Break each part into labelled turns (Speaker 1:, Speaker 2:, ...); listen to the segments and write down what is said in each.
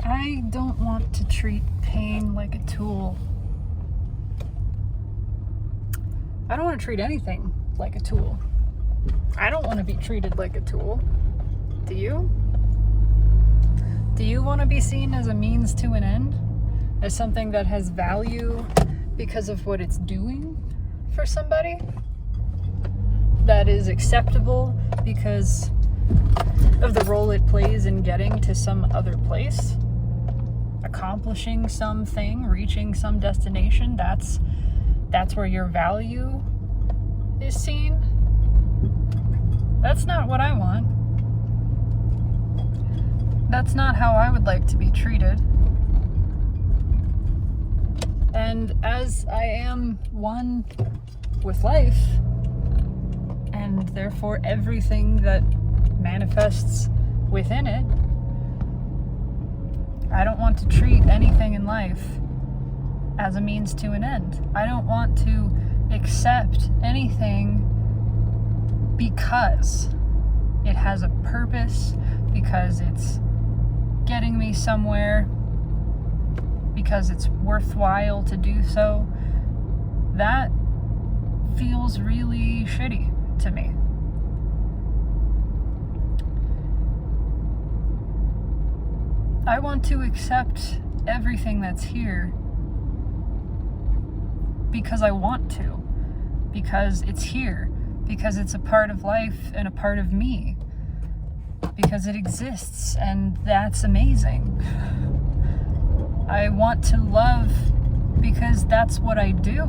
Speaker 1: I don't want to treat pain like a tool. I don't want to treat anything like a tool. I don't want to be treated like a tool. Do you? Do you want to be seen as a means to an end? As something that has value because of what it's doing for somebody? That is acceptable because of the role it plays in getting to some other place? Accomplishing something, reaching some destination, that's where your value is seen? That's not what I want. That's not how I would like to be treated. And as I am one with life, and therefore everything that manifests within it, I don't want to treat anything in life as a means to an end. I don't want to accept anything because it has a purpose, because it's getting me somewhere, because it's worthwhile to do so. That feels really shitty to me. I want to accept everything that's here because I want to, because it's here, because it's a part of life and a part of me, because it exists, and that's amazing. I want to love because that's what I do,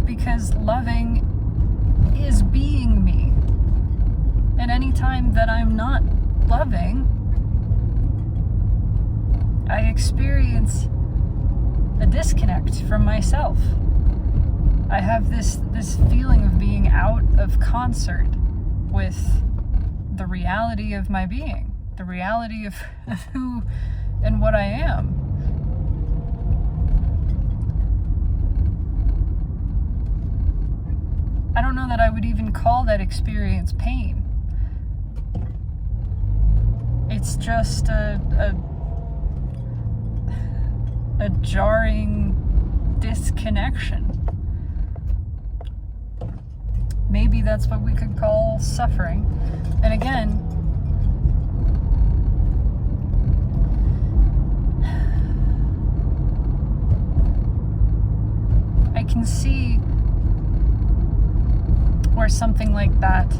Speaker 1: because loving is being me. And anytime that I'm not loving, I experience a disconnect from myself. I have this feeling of being out of concert with the reality of my being, the reality of who and what I am. I don't know that I would even call that experience pain. It's just a jarring disconnection. Maybe that's what we could call suffering. And again, I can see where something like that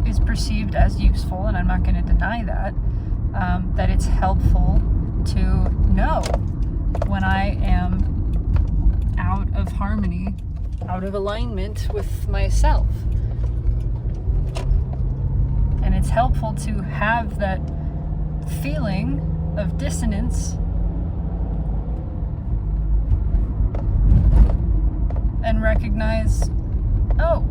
Speaker 1: is perceived as useful, and I'm not going to deny that. That it's helpful to know when I am out of harmony, out of alignment with myself. And it's helpful to have that feeling of dissonance and recognize, oh,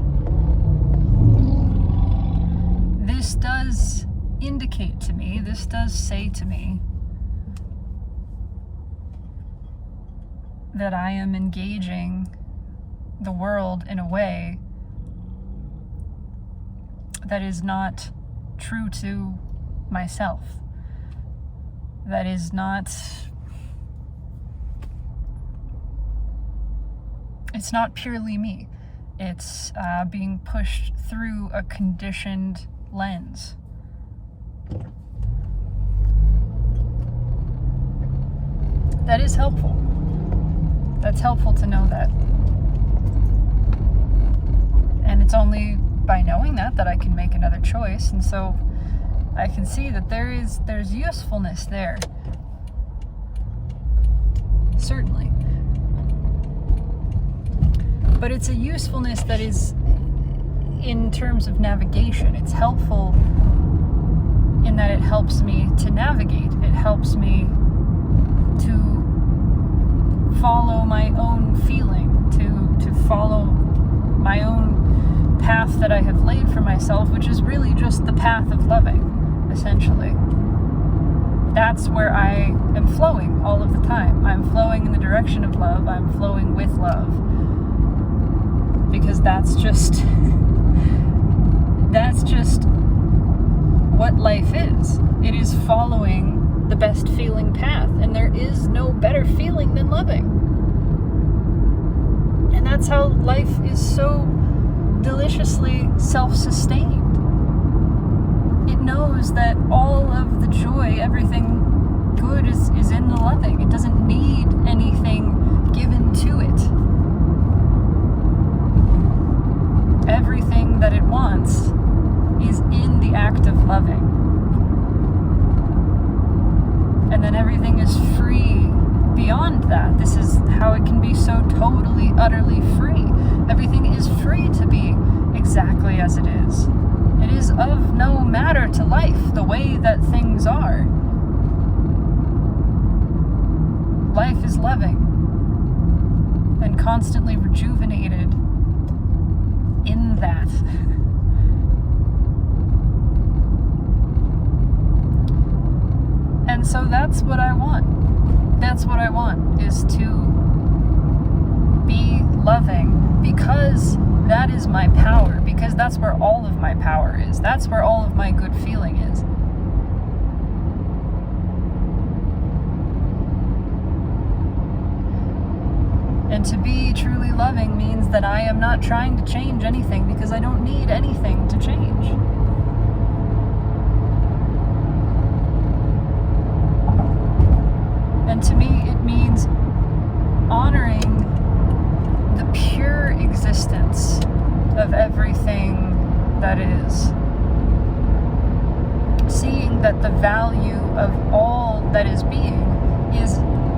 Speaker 1: this does indicate to me, this does say to me that I am engaging the world in a way that is not true to myself, that is not, it's not purely me. It's being pushed through a conditioned lens. That is helpful. That's helpful to know that. And it's only by knowing that I can make another choice. And so I can see that there's usefulness there. Certainly. But it's a usefulness that is in terms of navigation. It's helpful in that it helps me to navigate. It helps me to follow my own feeling, to follow my own path that I have laid for myself, which is really just the path of loving, essentially. That's where I am flowing all of the time. I'm flowing in the direction of love. I'm flowing with love. Because that's just what life is. It is following the best feeling path, and there is no better feeling than loving. And that's how life is so deliciously self-sustained. It knows that all of the joy, everything good is in the loving. It doesn't need anything given to it. Everything that it wants is in the act of loving. And then everything is free beyond that. This is how it can be so totally, utterly free. Everything is free to be exactly as it is. It is of no matter to life the way that things are. Life is loving and constantly rejuvenated in that. And so that's what I want. That's what I want, is to be loving, because that is my power, because that's where all of my power is. That's where all of my good feeling is. And to be truly loving means that I am not trying to change anything, because I don't need anything to change. And to me, it means honoring the pure existence of everything that is. Seeing that the value of all that is being is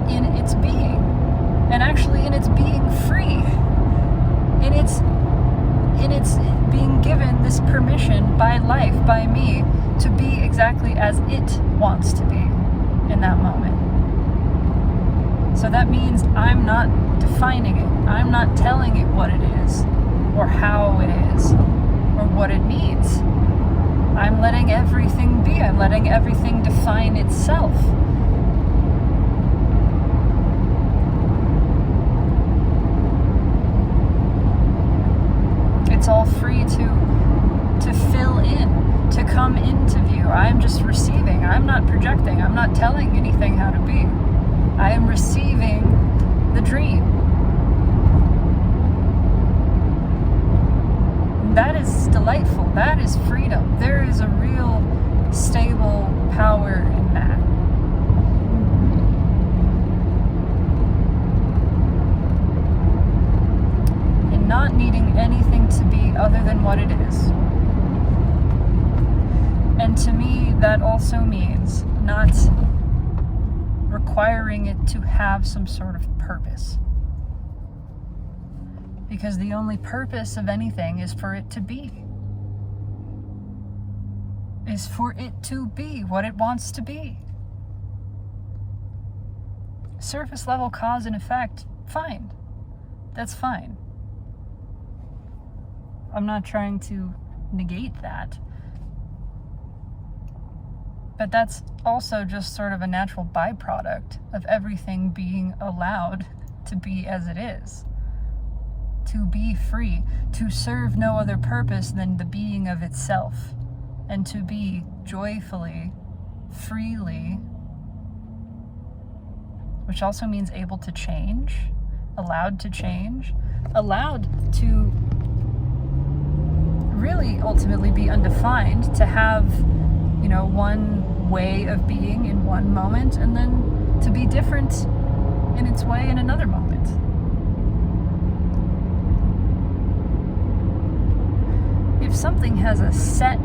Speaker 1: in its being, and actually in its being free, in its being given this permission by life, by me, to be exactly as it wants to be in that moment. So that means I'm not defining it. I'm not telling it what it is, or how it is, or what it needs. I'm letting everything be. I'm letting everything define itself. It's all free to fill in, to come into view. I'm just receiving. I'm not projecting. I'm not telling anything how to be. I am receiving the dream. That is delightful. That is freedom. There is a real stable power in that. In not needing anything to be other than what it is. And to me, that also means not requiring it to have some sort of purpose. Because the only purpose of anything is for it to be. Is for it to be what it wants to be. Surface level cause and effect, fine. That's fine. I'm not trying to negate that. But that's also just sort of a natural byproduct of everything being allowed to be as it is. To be free, to serve no other purpose than the being of itself, and to be joyfully, freely, which also means able to change, allowed to change, allowed to really ultimately be undefined, to have, one way of being in one moment, and then to be different in its way in another moment. If something has a set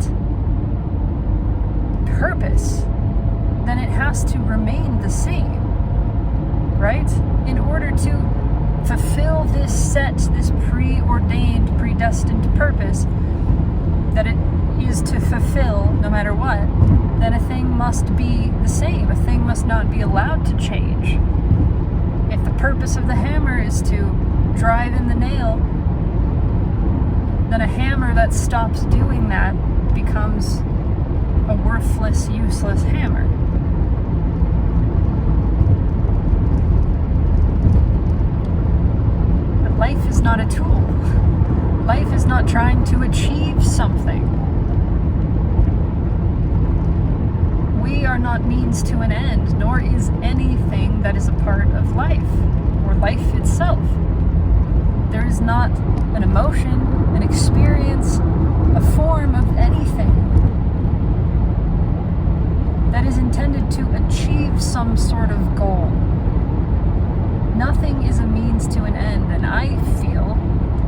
Speaker 1: purpose, then it has to remain the same, right? In order to fulfill this set, this preordained, predestined purpose that it is to fulfill no matter what, then a thing must be the same. A thing must not be allowed to change. If the purpose of the hammer is to drive in the nail, then a hammer that stops doing that becomes a worthless, useless hammer. But life is not a tool. Life is not trying to achieve something. not means to an end, nor is anything that is a part of life, or life itself. There is not an emotion, an experience, a form of anything that is intended to achieve some sort of goal. Nothing is a means to an end, and I feel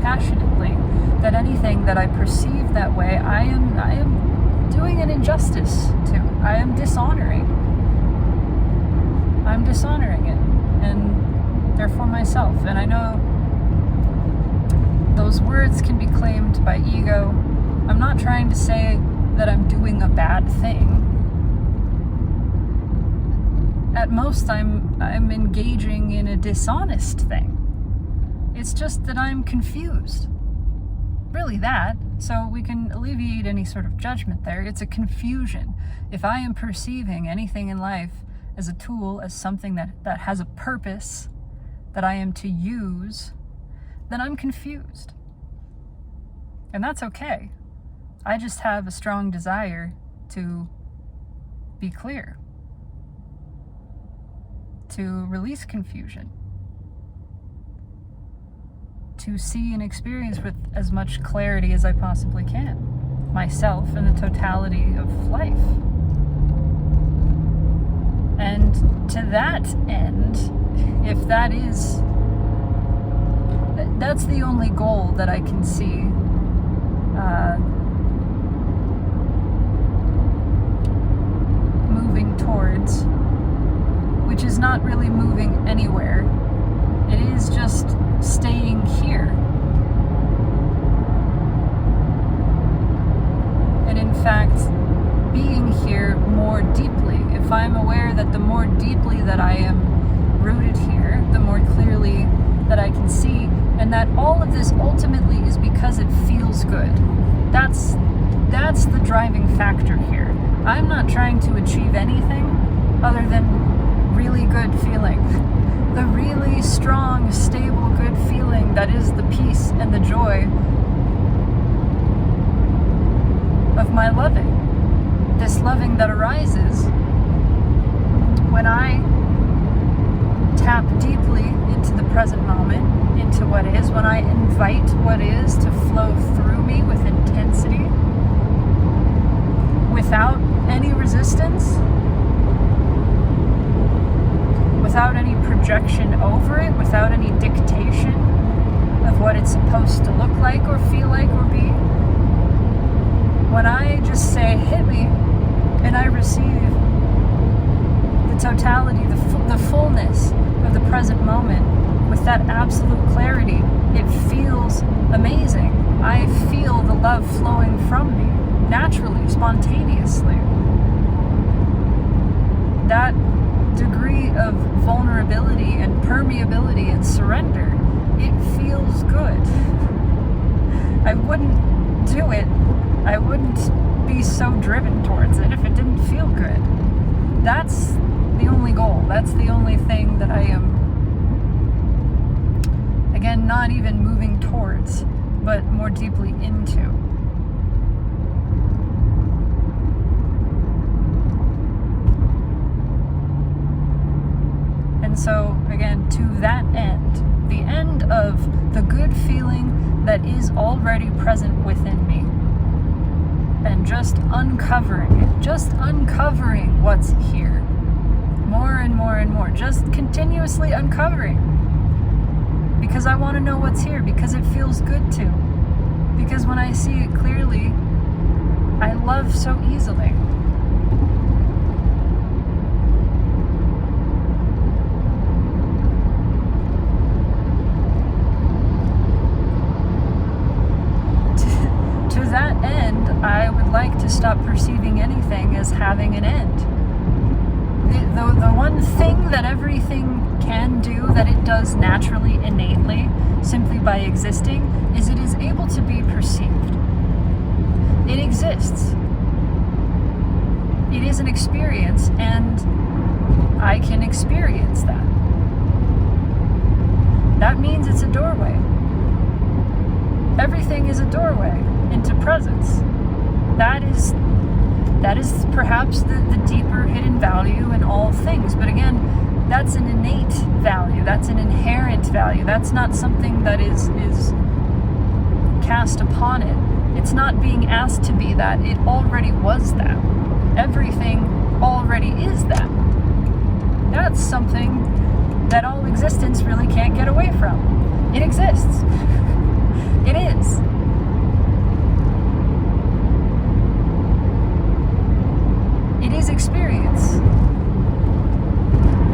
Speaker 1: passionately that anything that I perceive that way, I am doing an injustice to. I am dishonoring. I'm dishonoring it, and therefore myself. And I know those words can be claimed by ego. I'm not trying to say that I'm doing a bad thing. At most, I'm engaging in a dishonest thing. It's just that I'm confused. Really that. So we can alleviate any sort of judgment there. It's a confusion. If I am perceiving anything in life as a tool, as something that has a purpose that I am to use, then I'm confused. And that's okay. I just have a strong desire to be clear, to release confusion, to see and experience with as much clarity as I possibly can, myself and the totality of life. And to that end, if that's the only goal that I can see moving towards, which is not really moving anywhere. It is just staying here. And in fact, being here more deeply. If I'm aware that the more deeply that I am rooted here, the more clearly that I can see, and that all of this ultimately is because it feels good. That's the driving factor here. I'm not trying to achieve anything other than really good feeling. The really strong, stable, good feeling that is the peace and the joy of my loving. This loving that arises when I tap deeply into the present moment, into what is, when I invite what is to flow through me with intensity, without any resistance, without any projection over it, without any dictation of what it's supposed to look like or feel like or be. When I just say, hit me, and I receive the totality, the fullness of the present moment with that absolute clarity, it feels amazing. I feel the love flowing from me, naturally, spontaneously. That degree of vulnerability and permeability and surrender, it feels good. I wouldn't do it, I wouldn't be so driven towards it if it didn't feel good. That's the only goal. That's the only thing that I am, again, not even moving towards, but more deeply into. And so, again, to that end, the end of the good feeling that is already present within me, and just uncovering it, just uncovering what's here, more and more and more, just continuously uncovering, because I want to know what's here, because it feels good to, because when I see it clearly, I love so easily. To that end, I would like to stop perceiving anything as having an end. The one thing that everything can do, that it does naturally, innately, simply by existing, is it is able to be perceived. It exists. It is an experience, and I can experience that. That means it's a doorway. Everything is a doorway into presence. That is That is perhaps the deeper hidden value in all things. But again, that's an innate value. That's an inherent value. That's not something that is cast upon it. It's not being asked to be that. It already was that. Everything already is that. That's something that all existence really can't get away from. It exists. It is. It is experience.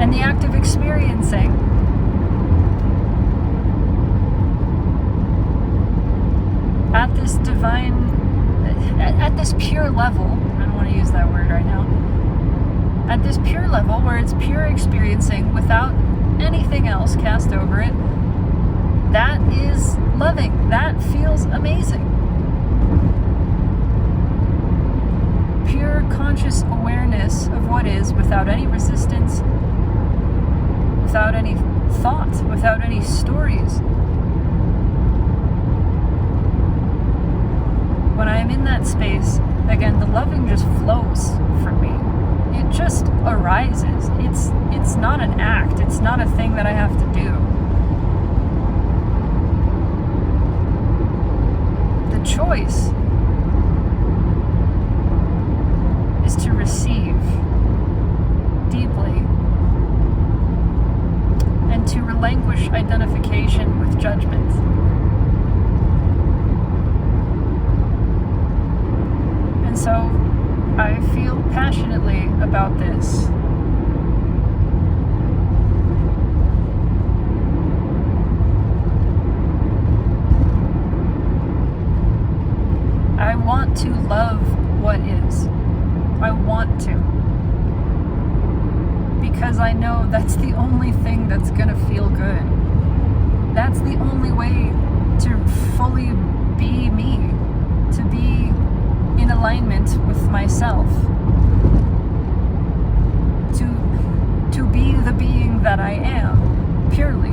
Speaker 1: And the act of experiencing at this divine, at this pure level, I don't want to use that word right now, at this pure level where it's pure experiencing without anything else cast over it, that is loving. That feels amazing. Pure conscious awareness of what is without any resistance, without any thought, without any stories. When I am in that space, again, the loving just flows from me. It just arises. It's not an act. It's not a thing that I have to do. The choice is to receive deeply and to relinquish identification with judgment. And so I feel passionately about this. I want to love what is. I want to. Because I know that's the only thing that's gonna feel good. That's the only way to fully be me, to be in alignment with myself, to be the being that I am, purely.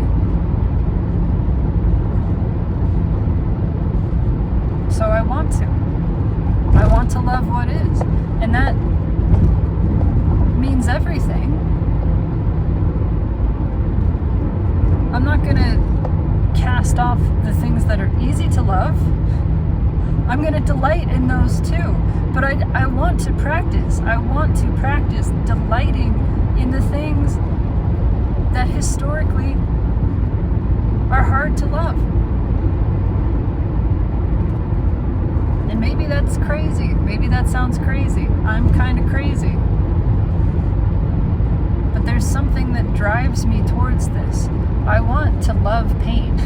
Speaker 1: So I want to love what is, and that means everything. I'm not gonna cast off the things that are easy to love. I'm going to delight in those too. But I want to practice. I want to practice delighting in the things that historically are hard to love. And maybe that's crazy. Maybe that sounds crazy. I'm kind of crazy. But there's something that drives me towards this. I want to love pain.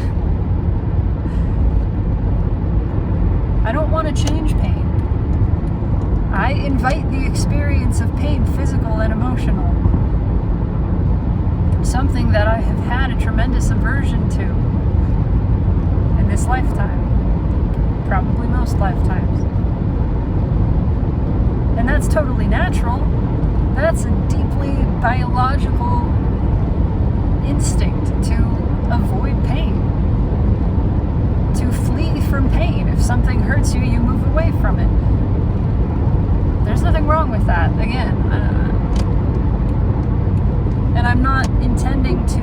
Speaker 1: I don't want to change pain. I invite the experience of pain, physical and emotional. Something that I have had a tremendous aversion to in this lifetime. Probably most lifetimes. And that's totally natural. That's a deeply biological instinct to avoid pain. To flee from pain. If something hurts you, you move away from it. There's nothing wrong with that. Again, and I'm not intending to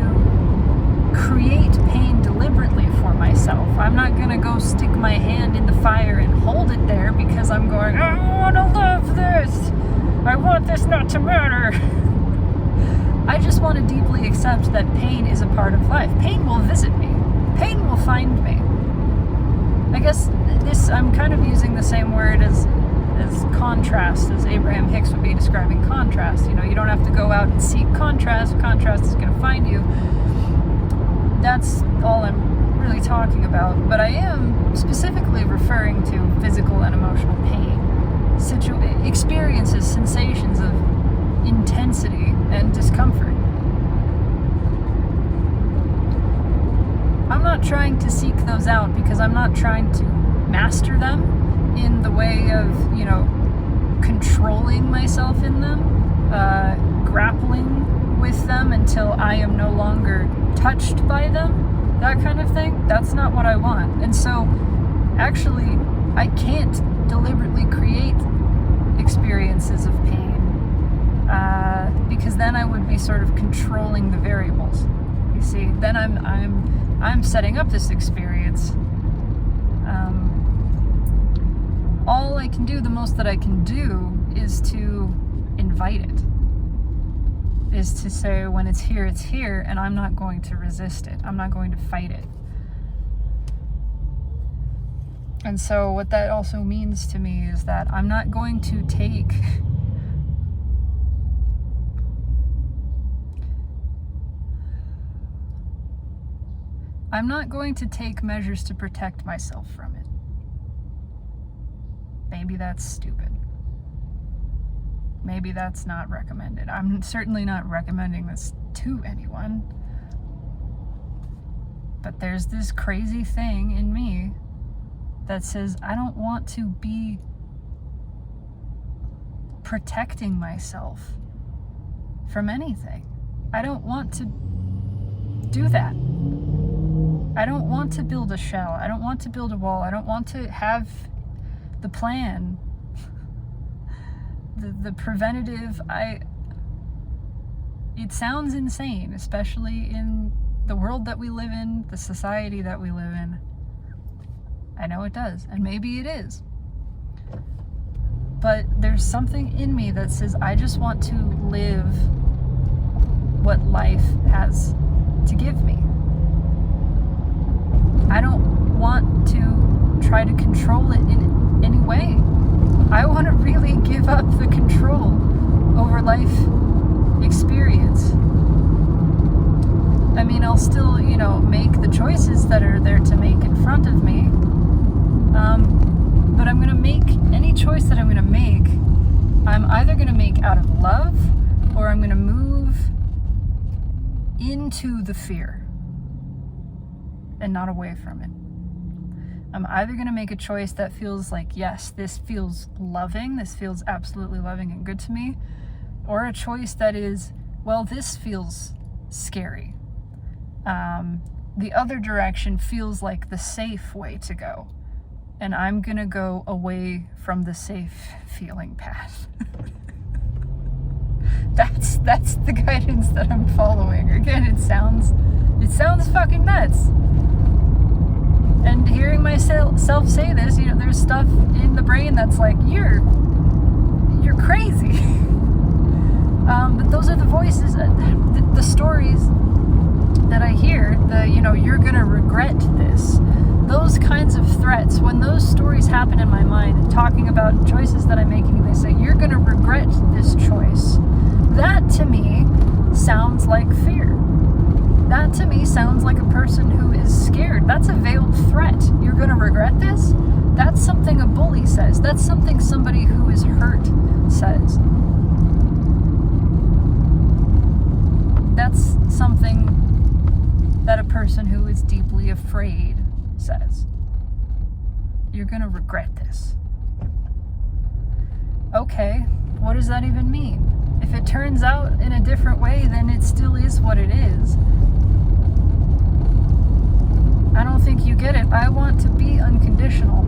Speaker 1: create pain deliberately for myself. I'm not going to go stick my hand in the fire and hold it there because I'm going, I want to love this. I want this not to matter. I just want to deeply accept that pain is a part of life. Pain will visit me. Pain will find me. I guess this, I'm kind of using the same word as contrast, as Abraham Hicks would be describing contrast. You know, you don't have to go out and seek contrast. Contrast is going to find you. That's all I'm really talking about. But I am specifically referring to physical and emotional pain. Experiences, sensations of intensity and discomfort. I'm not trying to seek those out because I'm not trying to master them in the way of, controlling myself in them, grappling with them until I am no longer touched by them, that kind of thing. That's not what I want. And so, actually, I can't deliberately create experiences of pain, because then I would be sort of controlling the variables. You see, then I'm setting up this experience. All I can do, the most that I can do, is to invite it. Is to say, when it's here, and I'm not going to resist it. I'm not going to fight it. And so what that also means to me is that I'm not going to take measures to protect myself from it. Maybe that's stupid. Maybe that's not recommended. I'm certainly not recommending this to anyone. But there's this crazy thing in me that says I don't want to be protecting myself from anything. I don't want to do that. I don't want to build a shell. I don't want to build a wall. I don't want to have the plan, the preventative. It sounds insane, especially in the world that we live in, the society that we live in. I know it does, and maybe it is. But there's something in me that says I just want to live what life has to give me. I don't want to try to control it in any way. I want to really give up the control over life experience. I mean, I'll still, make the choices that are there to make in front of me. But I'm going to make any choice that I'm going to make. I'm either going to make out of love, or I'm going to move into the fear and not away from it. I'm either going to make a choice that feels like, yes, this feels loving, this feels absolutely loving and good to me, or a choice that is, well, this feels scary. The other direction feels like the safe way to go, and I'm going to go away from the safe feeling path. That's the guidance that I'm following. Again, it sounds fucking nuts. And hearing myself say this, there's stuff in the brain that's like, you're crazy. But those are the voices, the stories that I hear, you're gonna regret this. Those kinds of threats, when those stories happen in my mind, talking about choices that I'm making, they say, you're gonna regret this choice. That to me sounds like fear. That to me sounds like a person who is scared. That's a veiled threat. You're going to regret this? That's something a bully says. That's something somebody who is hurt says. That's something that a person who is deeply afraid says. You're going to regret this. Okay, what does that even mean? If it turns out in a different way, then it still is what it is. I don't think you get it. I want to be unconditional.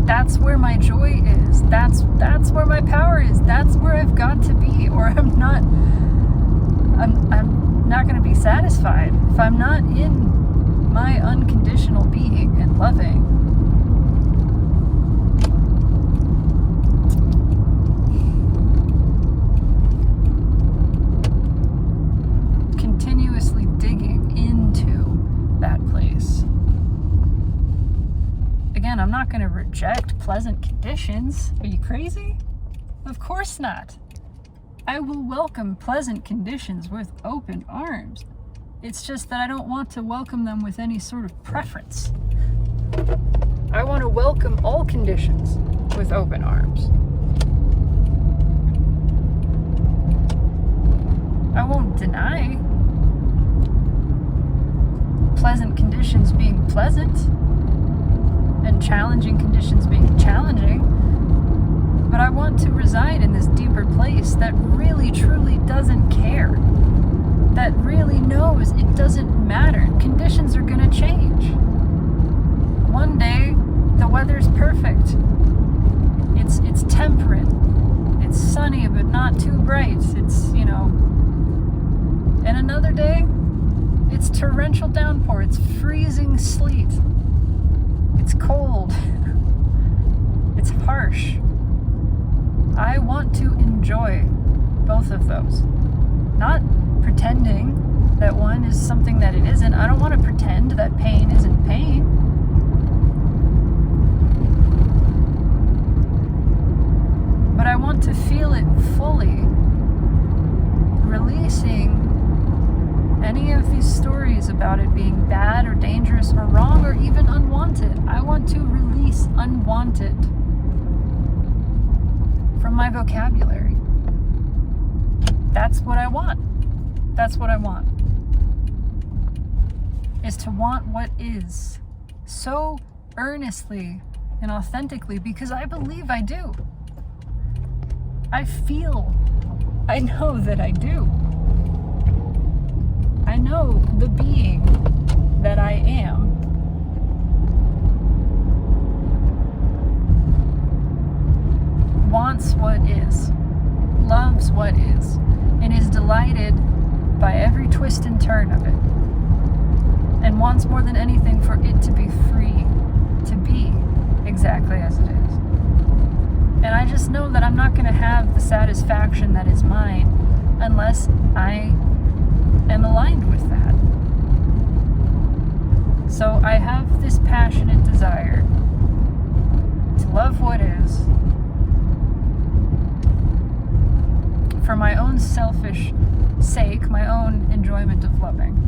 Speaker 1: That's where my joy is. That's where my power is. That's where I've got to be, or I'm not going to be satisfied if I'm not in my unconditional being and loving. Continuously digging into that place. Again, I'm not going to reject pleasant conditions. Are you crazy? Of course not. I will welcome pleasant conditions with open arms. It's just that I don't want to welcome them with any sort of preference. I want to welcome all conditions with open arms. I won't deny pleasant conditions being pleasant and challenging conditions being challenging, but I want to reside in this deeper place that really truly doesn't care, that really knows it doesn't matter. Conditions are going to change. One day the weather's perfect, It's temperate. It's sunny, but not too bright. It's, and another day, it's torrential downpour. It's freezing sleet. It's cold. It's harsh. I want to enjoy both of those. Not pretending that one is something that it isn't. I don't want to pretend that pain isn't pain. But I want to feel it fully, releasing any of these stories about it being bad or dangerous or wrong or even unwanted. I want to release unwanted from my vocabulary. That's what I want. That's what I want. Is to want what is so earnestly and authentically, because I believe I do. I know that I do. I know the being that I am wants what is, loves what is, and is delighted by every twist and turn of it, and wants more than anything for it to be free, to be exactly as it is. And I just know that I'm not going to have the satisfaction that is mine unless I am aligned with that. So I have this passionate desire to love what is for my own selfish sake, my own enjoyment of loving.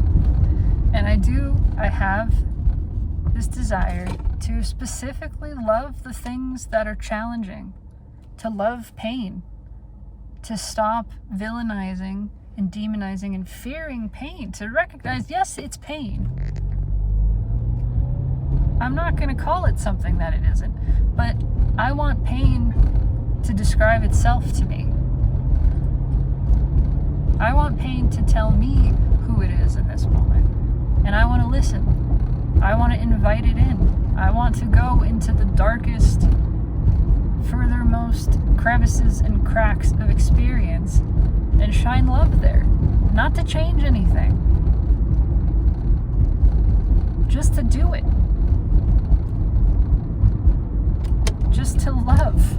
Speaker 1: And I have this desire to specifically love the things that are challenging, to love pain, to stop villainizing and demonizing and fearing pain, to recognize, yes, it's pain. I'm not going to call it something that it isn't, but I want pain to describe itself to me. I want pain to tell me who it is in this moment. And I want to listen. I want to invite it in. I want to go into the darkest, furthermost crevices and cracks of experience and shine love there. Not to change anything. Just to do it. Just to love.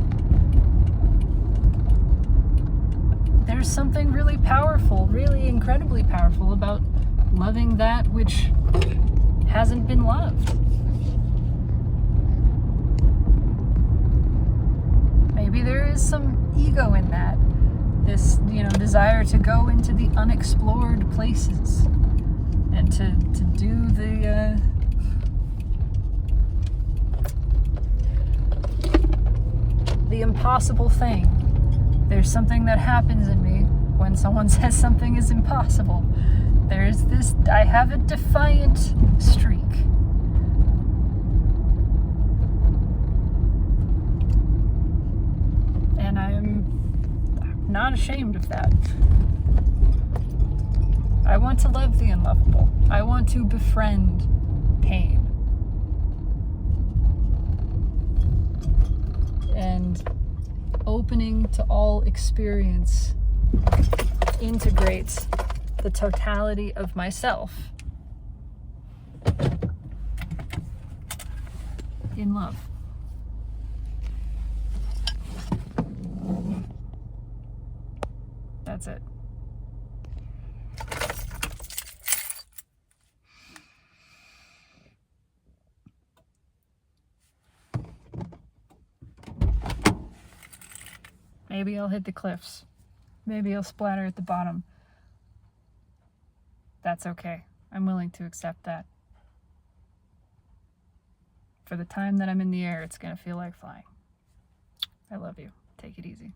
Speaker 1: There's something really powerful, really incredibly powerful about loving that which hasn't been loved. Maybe there is some ego in that. This, desire to go into the unexplored places and to do the impossible thing. There's something that happens in me when someone says something is impossible. There's this, I have a defiant streak. And I'm not ashamed of that. I want to love the unlovable. I want to befriend pain. And opening to all experience integrates the totality of myself in love. That's it. Maybe I'll hit the cliffs. Maybe I'll splatter at the bottom. That's okay. I'm willing to accept that. For the time that I'm in the air, it's going to feel like flying. I love you. Take it easy.